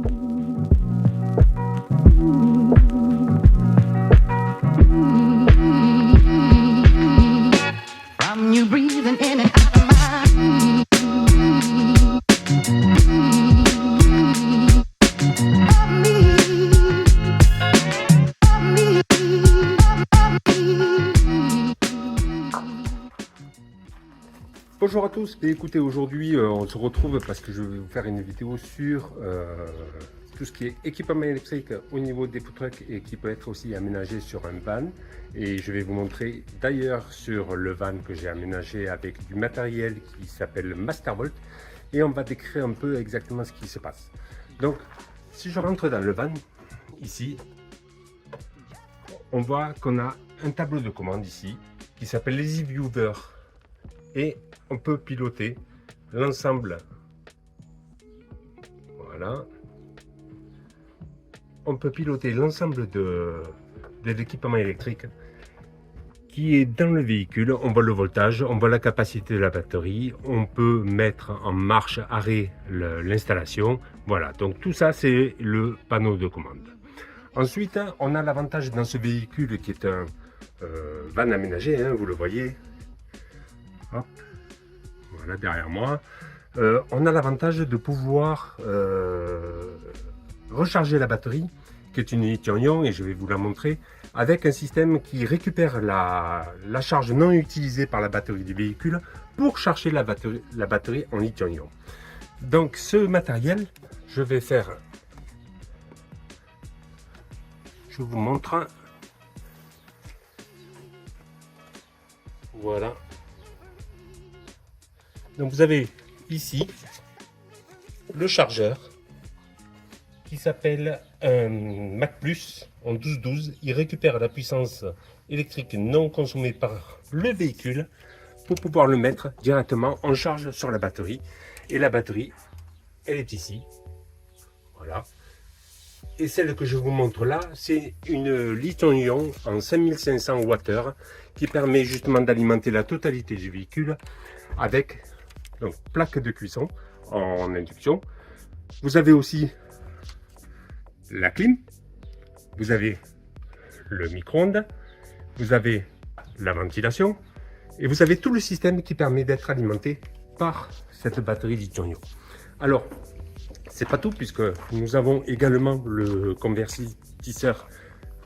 From you breathing in and out of my Bonjour à tous, et écoutez, aujourd'hui on se retrouve parce que je vais vous faire une vidéo sur tout ce qui est équipement électrique au niveau des food trucks et qui peut être aussi aménagé sur un van. Et je vais vous montrer d'ailleurs sur le van que j'ai aménagé avec du matériel qui s'appelle Mastervolt, et on va décrire un peu exactement ce qui se passe. Donc si je rentre dans le van, ici on voit qu'on a un tableau de commande ici qui s'appelle Easy Viewer, et on peut piloter l'ensemble. Voilà. On peut piloter l'ensemble de l'équipement électrique qui est dans le véhicule. On voit le voltage, on voit la capacité de la batterie, on peut mettre en marche arrêt l'installation. Voilà, donc tout ça c'est le panneau de commande. Ensuite, on a l'avantage dans ce véhicule qui est un van aménagé, hein, vous le voyez. Hop. Voilà, derrière moi, on a l'avantage de pouvoir recharger la batterie, qui est une lithium-ion, et je vais vous la montrer, avec un système qui récupère la charge non utilisée par la batterie du véhicule pour charger la batterie en lithium-ion. Donc ce matériel, je vais faire, je vous montre, voilà. Donc vous avez ici le chargeur qui s'appelle un Mac Plus en 1212. Il récupère la puissance électrique non consommée par le véhicule pour pouvoir le mettre directement en charge sur la batterie. Et la batterie, elle est ici. Voilà. Et celle que je vous montre là, c'est une lithium-ion en 5500 Wh qui permet justement d'alimenter la totalité du véhicule avec donc plaque de cuisson en induction. Vous avez aussi la clim, vous avez le micro-ondes, vous avez la ventilation et vous avez tout le système qui permet d'être alimenté par cette batterie lithium-ion. Alors c'est pas tout, puisque nous avons également le convertisseur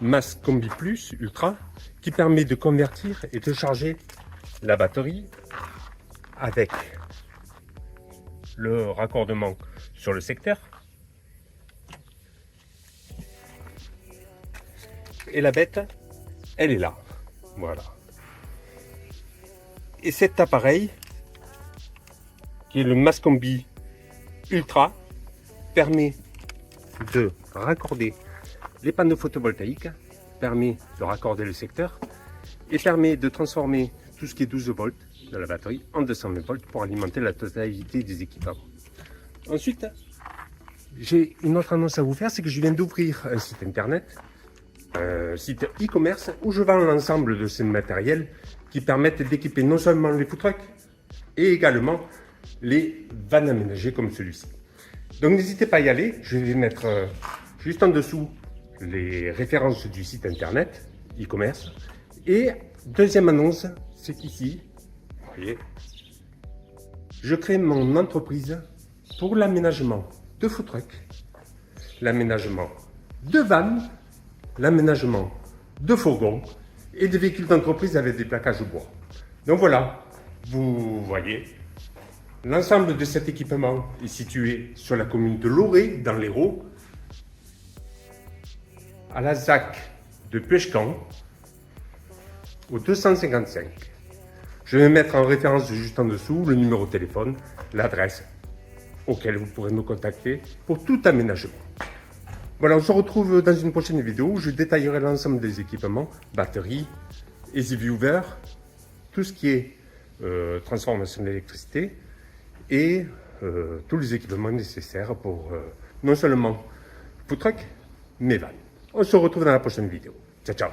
Mascombi Plus Ultra qui permet de convertir et de charger la batterie avec le raccordement sur le secteur, et la bête elle est là, voilà. Et cet appareil qui est le Mascombi Ultra permet de raccorder les panneaux photovoltaïques, permet de raccorder le secteur et permet de transformer tout ce qui est 12 volts de la batterie en 220 volts pour alimenter la totalité des équipements. Ensuite, j'ai une autre annonce à vous faire, c'est que je viens d'ouvrir un site internet, un site e-commerce où je vends l'ensemble de ces matériels qui permettent d'équiper non seulement les food trucks et également les vannes aménagées comme celui-ci. Donc n'hésitez pas à y aller, je vais mettre juste en dessous les références du site internet e-commerce. Et deuxième annonce, c'est qu'ici, vous voyez, je crée mon entreprise pour l'aménagement de food truck, l'aménagement de vannes, l'aménagement de fourgons et de véhicules d'entreprise avec des plaquages au bois. Donc voilà, vous voyez, l'ensemble de cet équipement est situé sur la commune de Loré, dans l'Hérault, à la ZAC de Pêchecamp, au 255. Je vais mettre en référence juste en dessous le numéro de téléphone, l'adresse auquel vous pourrez me contacter pour tout aménagement. Voilà, on se retrouve dans une prochaine vidéo où je détaillerai l'ensemble des équipements, batterie, Easy Viewer, tout ce qui est transformation d'électricité et tous les équipements nécessaires pour non seulement food truck, mais van. On se retrouve dans la prochaine vidéo. Ciao, ciao.